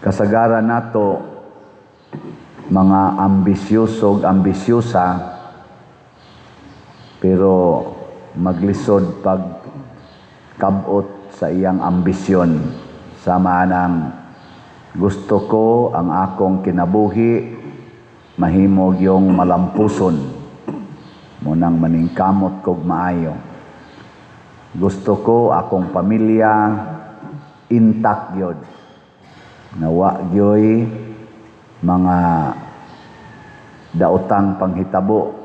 kasagaran nato mga ambisyosog ambisyosa, pero maglisod pag kabot sa iyang ambisyon. Sama ng gusto ko ang akong kinabuhi mahimog yung malampuson, munang maningkamot kog maayo. Gusto ko akong pamilya intact yun, nawa gyoy mga daotang panghitabo,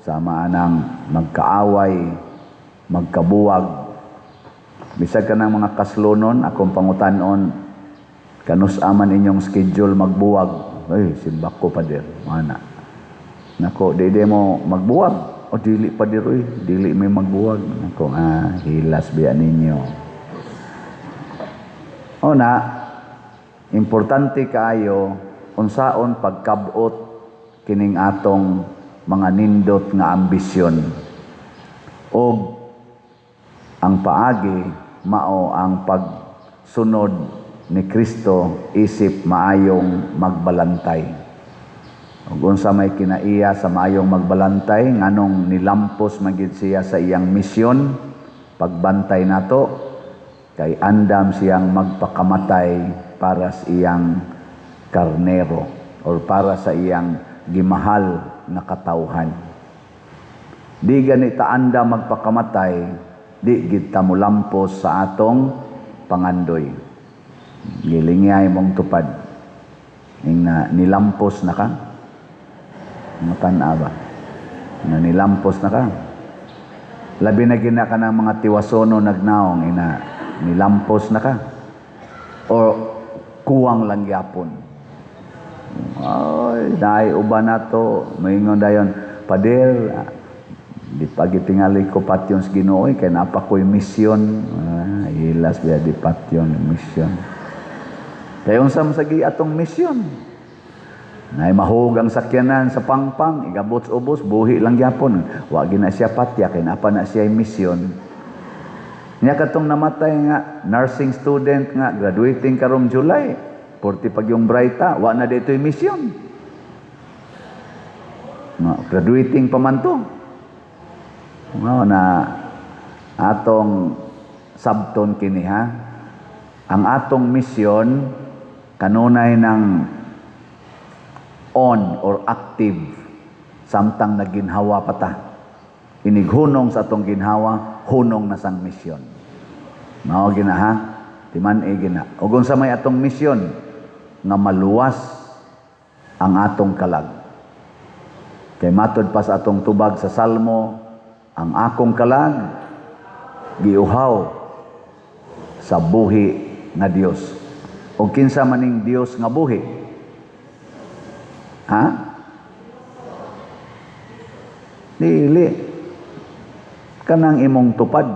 sama ng magkaaway, magkabuwag. Bisag ka ng mga kaslonon, akong pangutanon, kanus-aman inyong schedule magbuwag. Ay, simbak ko pa dir, mana. Nako, di mo magbuwag. O, dili pa dir, dili may magbuwag. Nako, hilas biya ninyo. O na, importante kaayo, unsaon pagkabot kining atong mga nindot nga ambisyon. O ang paagi mao ang pagsunod ni Kristo isip maayong magbalantay. Ug unsa may kinaiya sa maayong magbalantay nganong nilampos magid siya sa iyang misyon pagbantay nato, kay andam siyang magpakamatay para sa iyang karnero or para sa iyang gimahal na katawhan. Di ganita anda magpakamatay, di gid ta molampos sa atong pangandoy. Gilingay mong tupad. Nilampos na ka? Matana ba? Na nilampos na ka? Labi na gina ka ng mga tiwasono nagnaong, nilampos na ka? O kuwang lang yapon? Ay, dahil uba na to, maingon dayon, pader, di pagitingali ko patyon sa Ginoo, kaya napa ko'y misyon. Hilas biya di patyon, misyon. Kaya unsam sagi atong misyon. Nay mahugang sakyanan sa pangpang, igabot-ubos, buhi lang yapon. Wa gina siya patya, kaya napa na siya misyon. Nya katong namatay nga, nursing student nga, graduating karong July, 40 pag yung brighta, wa na dito'y misyon. Graduating pa man to. Na atong sabton kini ha. Ang atong misyon kanunay ng on or active samtang naginhawa pa ta. Inighunong sa atong ginhawa, hunong na sang misyon. Mao gina ha. Timan gina. Ug unsa may atong misyon nga maluwas ang atong kalag. Kay matod pa sa atong tubag sa Salmo, ang akong kalag giuhaw sa buhi nga Dios. O kinsa maning Dios nga buhi? Ha? Dili. Kanang imong tupad.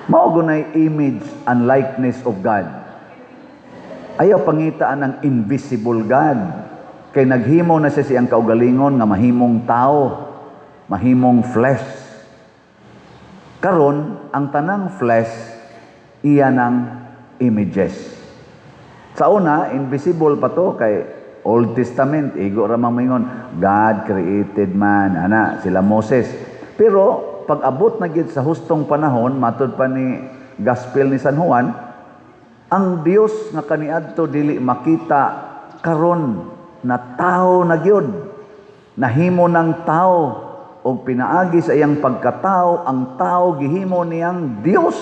Mao gunay image and likeness of God. Ayaw pangitaan ng invisible God. Kay naghimo na siya siyang kaugalingon nga mahimong tao, mahimong flesh. Karon ang tanang flesh iya ng images. Sa una, invisible pa to kay Old Testament, igo ra mamingon, God created man, sila Moses. Pero pag abot na gid sa hustong panahon, matud pa ni Gospel ni San Juan, ang Dios nga kaniadto dili makita karon na tao na gyud, nahimo ng tao o pinaagi sa iyang pagkatao, ang tao gihimo niyang Dios.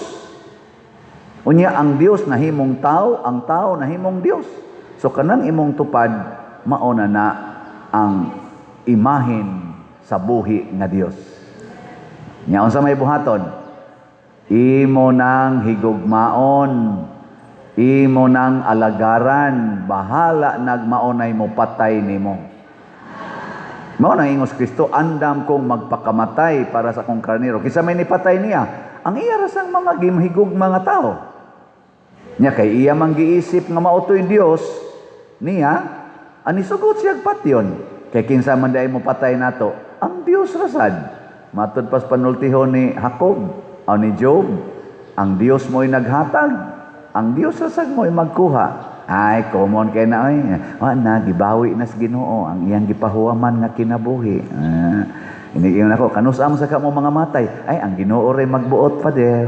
Unya ang Dios nahimong tao, ang tao nahimong Dios. So kanang imong tupad mauna na ang imahin sa buhi nga Dios. Nya unsa may buhaton? Imo nang higugmaon, imo nang alagaran, bahala nagmaunay mo patay nimo. Mao nang ingos Kristo, andam kong magpakamatay para sa akong karnero. Kisa may nipatay niya, ang iya rasang mga gimhigog mga tao. Nya kay iya man giisip nga mautoy Dios niya, anisugot siya patyon. Kay kinsa man day mo patay nato, ang Dios rasad. Matud pas panultihon ni Jacob o ni Job, ang Dios mo'y naghatag. ang Dios rasag mo magkuha. Ay, common kay na ay. Na, gibawi na sa Ginoo ang iyang gipahuwaman nga kinabuhi. Iniingon ako, kanusam sa kamo mga matay. Ay, ang Ginoo ray magbuot, Father.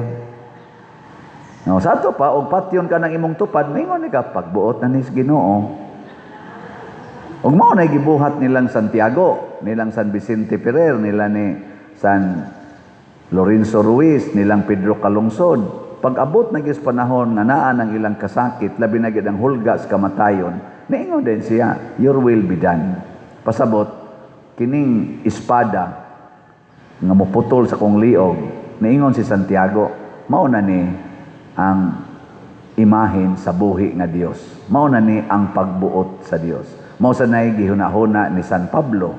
No, sa ato pa, og patyon ka ng imong tupad, mingon ni ka, pagbuot na ni sa Ginoo. Og mao na gibuhat nilang Santiago, nilang San Vicente Ferrer, nila ni San Lorenzo Ruiz, nilang Pedro Calungsod. Pag-abot na gis panahon nga naa ng ilang kasakit, labi na gid ang hulga sa kamatayon, niingon din siya, your will be done. Pasabot, kining espada nga muputol sa kong liog, niingon si Santiago, mao na ni ang imahen sa buhi nga Dios. Mao na ni ang pagbuot sa Dios. Mao sa nay gihuna-huna ni San Pablo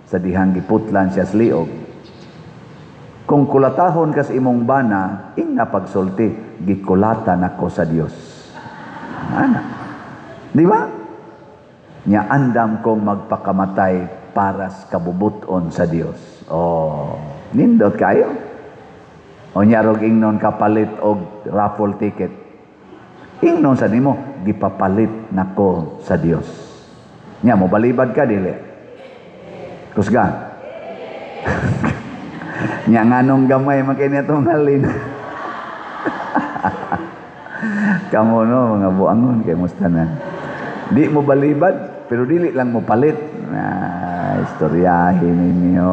sa dihang giputlan siya sa liog. Kung kulatahon kas imong bana, ing napagsulti, gikulatan ako sa Dios. Ana. Di ba? Nya andam kong magpakamatay para sa kabubuton sa Dios. Oh, nindot kayo. O nyarog ingnon kapalit og raffle ticket. Ingnon sa nimo, gipapalit nako sa Dios. Nya mo balibad ka dili. Kusga. Nya nganong gamay makini atong halin. Kamo no mga buangon kay mustanan. Di mo balibad pero dili lang mo palit. Istoryahin ninyo.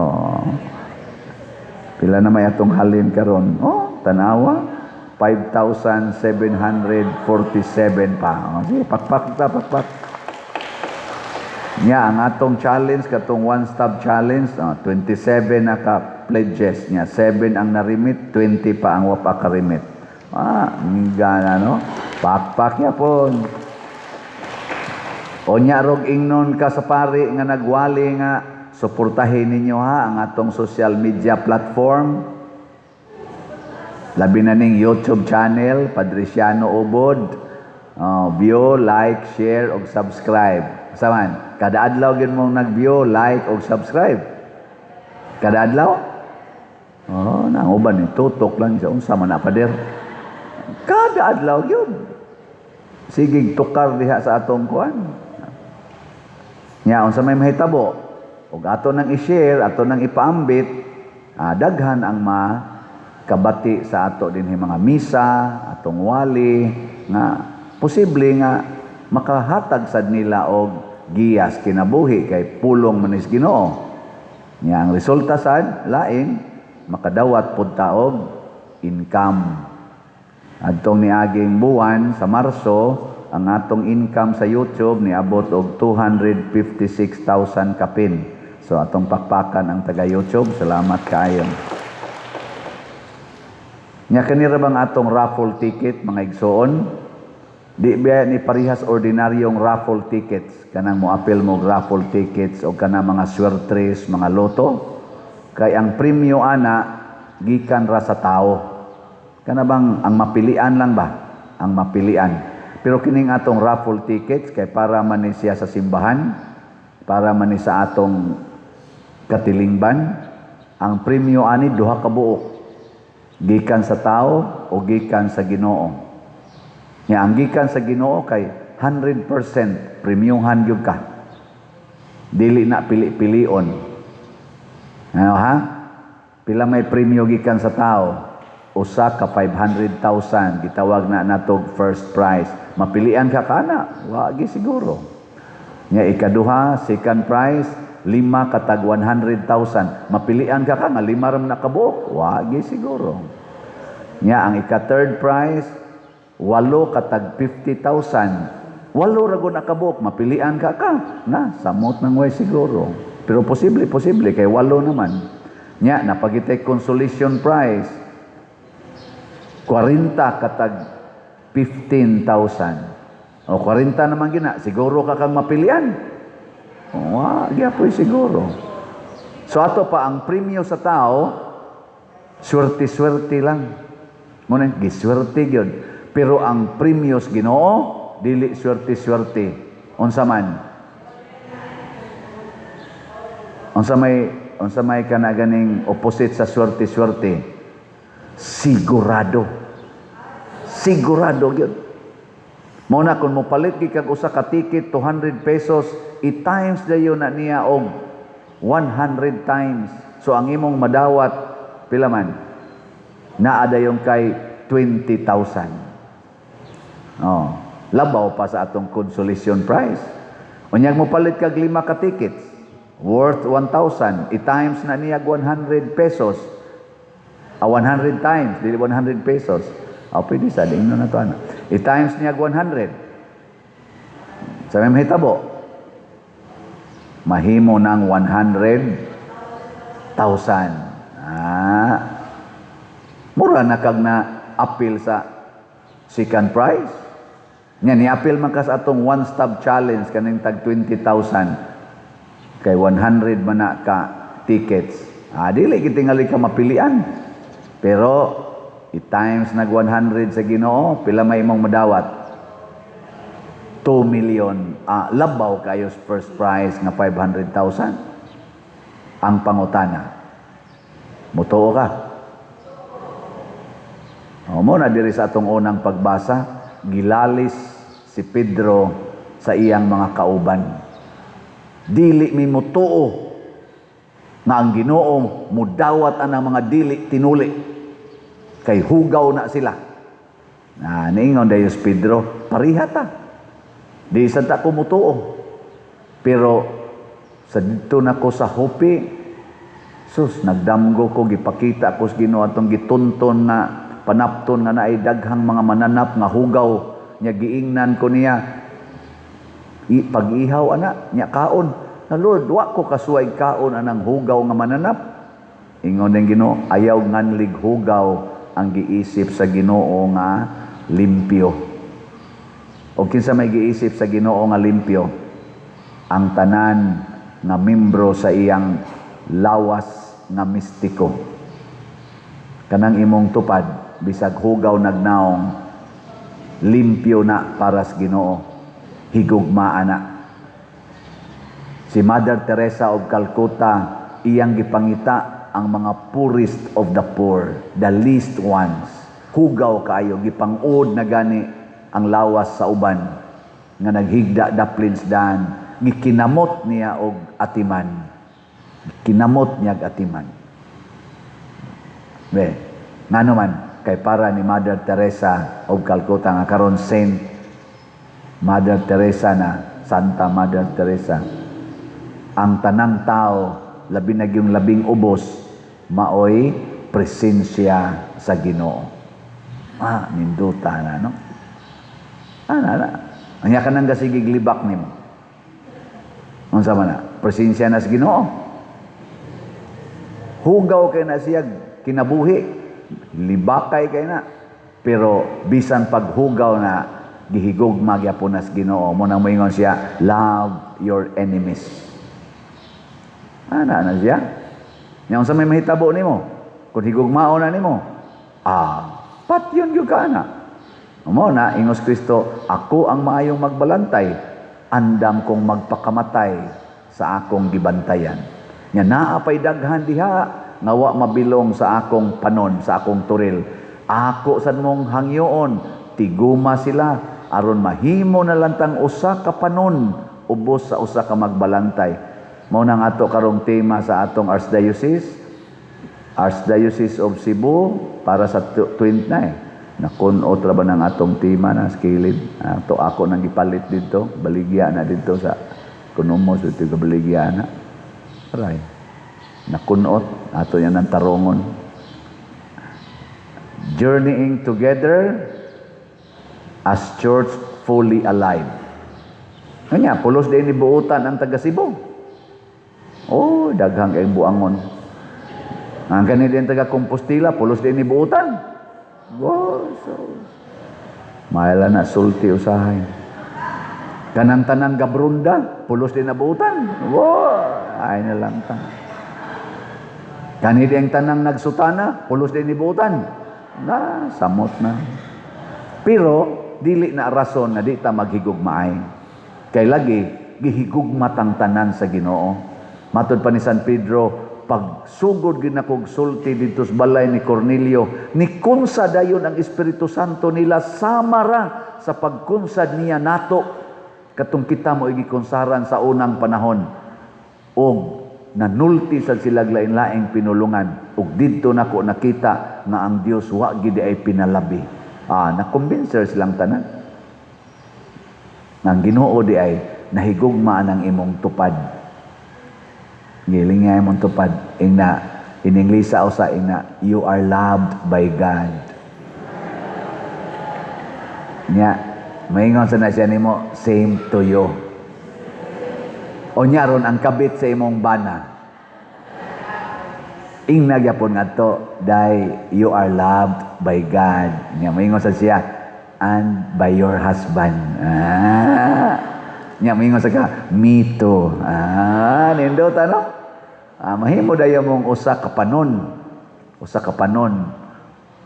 Pila na may atong halin karon? Oh, tanawa 5,747 pa. Sige, pakpak. Nya ang atong challenge katong one-stop challenge, 27 na ka pledges niya, 7 ang narimit, 20 pa ang wapa karimit. Gana no? Pakpak ya pon. O nya rog ingnon ka sa pari nga nagwali nga suportahin ninyo ha ang atong social media platform. Labi na ning YouTube channel, Padriciano Ubod. View, like, share, og subscribe. Saman, kada adlaw gyud mong nag-view, like, og subscribe. Kada adlaw? Nang uban ni tutok lang sa unsa man na pader. Kada adlaw gyud. Sige tukar diha sa atong kuan. Nya unsa may mahitabo? Og ato nang i-share, ato nang ipaambit, daghan ang kabati sa ato dinhi mga misa, atong wali nga posible nga makahatag sad nila og giyas kinabuhi kay pulong manis Ginoo. Nya ang resulta sad lain makadawat pud ta og income. Adtong niaging buwan sa Marso, ang atong income sa YouTube niabot og 256,000 kapin. So atong pakpakan ang taga YouTube, salamat kaayo. Nya kanira bang atong raffle ticket mga igsoon? Di ba ni parihas ordinaryong raffle tickets, kanang moapil mo raffle tickets o kanang mga swertres, mga loto. Kay ang premyo ana gikan ra sa tao. Kana bang ang mapilian lang ba? Ang mapilian. Pero kining atong raffle tickets kay para man ni siya sa simbahan, para man ni sa atong katilingban, ang premyo ani duha ka buok. Gikan sa tao o gikan sa Ginoo. Nya ang gikan sa Ginoo kay 100% premiumhan gyud ka. Dili na pili-pilion. Ano ha? Pila may premyo gikan sa tao? Usa ka 500,000 gitawag na natog first prize. Mapilian ka kana? Wa gi siguro. Nya ikaduha, second prize, 5 katag 100,000. Mapilian ka nga 5 ram na kabuok? Wa gi siguro. Nya ang ika-third prize 8 katag 50,000. 8 rago na kabuok, mapilian ka na samot nang way siguro. Pero posible kay 8 naman. Nya napagitay consolation prize 40 katag 15,000. O 40 naman gina, siguro ka kang mapilian. Wa gyapon siguro. So ato pa ang premyo sa tao, swerte-swerte lang. Muna giswerte gyud. Pero ang premyo sa Ginoo dili swerte-swerte. Unsa man? Unsa may kana ganing opposite sa swerte-swerte? Sigurado. Sigurado gyud. Mao na kung mopalit gi kag usa ka ticket 200 pesos, i-times dayon na niya og 100 times. So ang imong madawat pila man? Naa dayon kay 20,000. Oh, labaw pa sa atong consolation prize. Unyag mo palit kag 5 ka tickets worth 1,000, i-times na niya 100 pesos. 100 times, dili 100 pesos. Pwede sa ding na to ana. I-times niya 100. Sa may mahitabo, mahimo ng 100,000. Mura na kag na appeal sa second prize. Nya ni appeal man ka sa atong one stop challenge kaning tag 20,000 kay 100 man na ka tickets. Dili kitingali ka mapilian. Pero i-times nag 100 sa Ginoo, pila may imong madawat? 2 million. Labaw kayo first prize nga 500,000. Ang pangutana. Mutuo ka. Mo na diri sa atong unang pagbasa, gilalis si Pedro sa iyang mga kauban. Dili mi mutuo nga ang Ginoo mudawat anang mga dili tinuli. Kay hugaw na sila. Niingon dayo si Pedro, pariha ta. Di sa ta kumutuo. Pero sa dito na ko sa Hopi, sus, nagdamgo ko, gipakita ko sa Ginoo atong gitunton na panapton nga naay daghang mga mananap nga hugaw nya giingnan ko niya pag-ihaw ana nya kaon na Lord wa ko kasuway kaon anang hugaw nga mananap. Ingon ng Ginoo, ayaw nganlig hugaw ang giisip sa Ginoo nga limpyo. O kinsa may giisip sa Ginoo nga limpyo? Ang tanan nga membro sa iyang lawas nga mistiko. Kanang imong tupad bisag hugaw nagnaong limpyo na para sa Ginoo. Higugma na. Si Mother Teresa of Calcutta iyang gipangita ang mga poorest of the poor, the least ones. Hugaw kayo, gipangud na gani ang lawas sa uban, nga naghigda daplins dan, gikinamot niya og atiman. Kinamot niya og atiman. Nga naman, kay para ni Mother Teresa of Calcutta, nga karon Saint Mother Teresa na, Santa Mother Teresa, ang tanang tao, labi na yung labing ubos, maoy presensya sa Ginoo. Ninduta na, no? Anya ka nang gasigig libak nimo. Unsa man na? Presensya na sa Ginoo. Hugaw kay na siya kinabuhi, libakay kay na. Pero bisan paghugaw na gihigugma gyapon na sa Ginoo, mo nang moingon siya, love your enemies. Na siya. Nya unsa may mahitabo nimo? Kun higugmao na nimo. Pat yun gyud ka na. Mo na ingos Kristo, ako ang maayong magbalantay, andam kong magpakamatay sa akong gibantayan. Nya naa pay daghan diha nga wa mabilong sa akong panon, sa akong turil. Ako sad mong hangyoon, tiguma sila aron mahimo na lantang usa ka panon ubos sa usa ka magbalantay. Mao nang ato karong tema sa atong Archdiocese of Cebu para sa 29. Nakun-ot ra ba ng atong tema na skilid. Ako nang gipalit dito, baligya na dito sa Kunomos ito ka baligya na. Aray. Nakun-ot ato yan ang tarongon. Journeying together as church fully alive. Kanya, pulos din ni buutan ang taga Cebu. Daghang kay buangon. Ang kanil din taga Compostela, pulos din ni buutan. Maila na sulti usahay. Kanang tanang Gabrunda, pulos din na buutan. Ay na lang ta. Kanil din tanang Nagsutana, pulos din ni buutan. Samot na. Pero dili na rason na di ta maghigugmaay. Kay lagi gihigugma tang tanan sa Ginoo. Matod pa ni San Pedro, pag sugod ginakog sulti dito sa balay ni Cornelio, ni kunsa dayon ang Espiritu Santo nila samara sa pagkunsad niya nato katong kita mo igikunsaran sa unang panahon. Og nanulti sa silag lain-laing pinulungan ug didto nako nakita nga ang Dios wa gid ay pinalabi. Na-convincer silang tanan. Ang Ginoo di ay nahigugma ang imong tupad. Giling nga imong tupad in English sa usa you are loved by God. Nya maingon sa na siya nimo, same to you. O nya ron ang kabit sa imong bana. Ingna gyapon ngadto, dai you are loved by God. Nya maingon sa siya, and by your husband. Nya maingon sa ka, me too. Nindot ano? Mahimo dayo mong usa ka panon. Usa ka panon.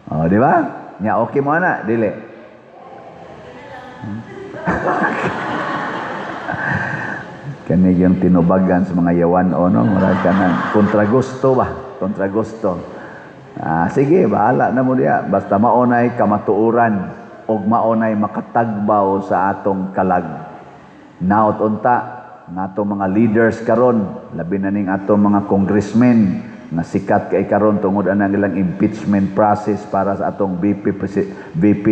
Di ba? Nya okay mo na, dili. Kani yung tinubagan sa mga yawan o no, murag kanan kontra gusto ba, kontra gusto. Sige, bahala na mo diya, basta maunay kamatuuran og maunay makatagbaw sa atong kalag. Naot unta natong mga leaders karon, labi na ning atong mga congressmen na sikat kay karon tungod ana ilang impeachment process para sa atong VP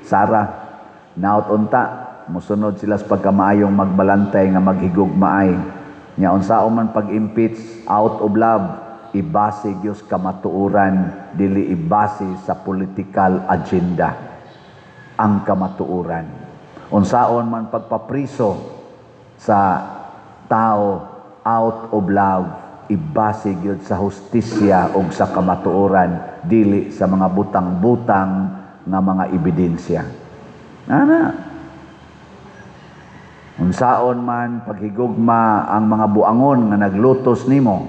Sara. Naot unta musunod sila sa pagkamaayong magbalantay nga maghigugmaay. Nya unsaon man pag-impeach out of love, ibase gyud kamatuoran, dili ibase sa political agenda ang kamatuoran. Unsaon man pagpapriso sa tao out of love, ibase gyud sa hustisya ug sa kamatuoran, dili sa mga butang-butang nga mga ebidensya. Unsaon man paghigugma ang mga buangon nga naglutos nimo,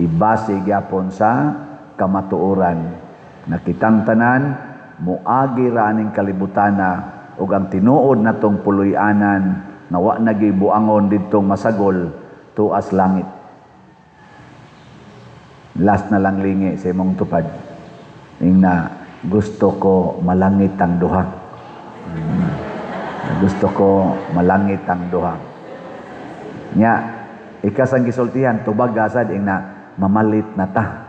ibase gyapon sa kamatuoran. Nakitang tanan muagi ra aning kalibutana ug ang tinuod natong puloy-anan na wa nagay buangon didtong masagol tuas langit. Last na lang lingi sa imong tupad. Ingna gusto ko malangit ang duha. Gusto ko malangit ang duha. Nya, ikas ang gisultihan, tubag gasad ing na mamalit na ta.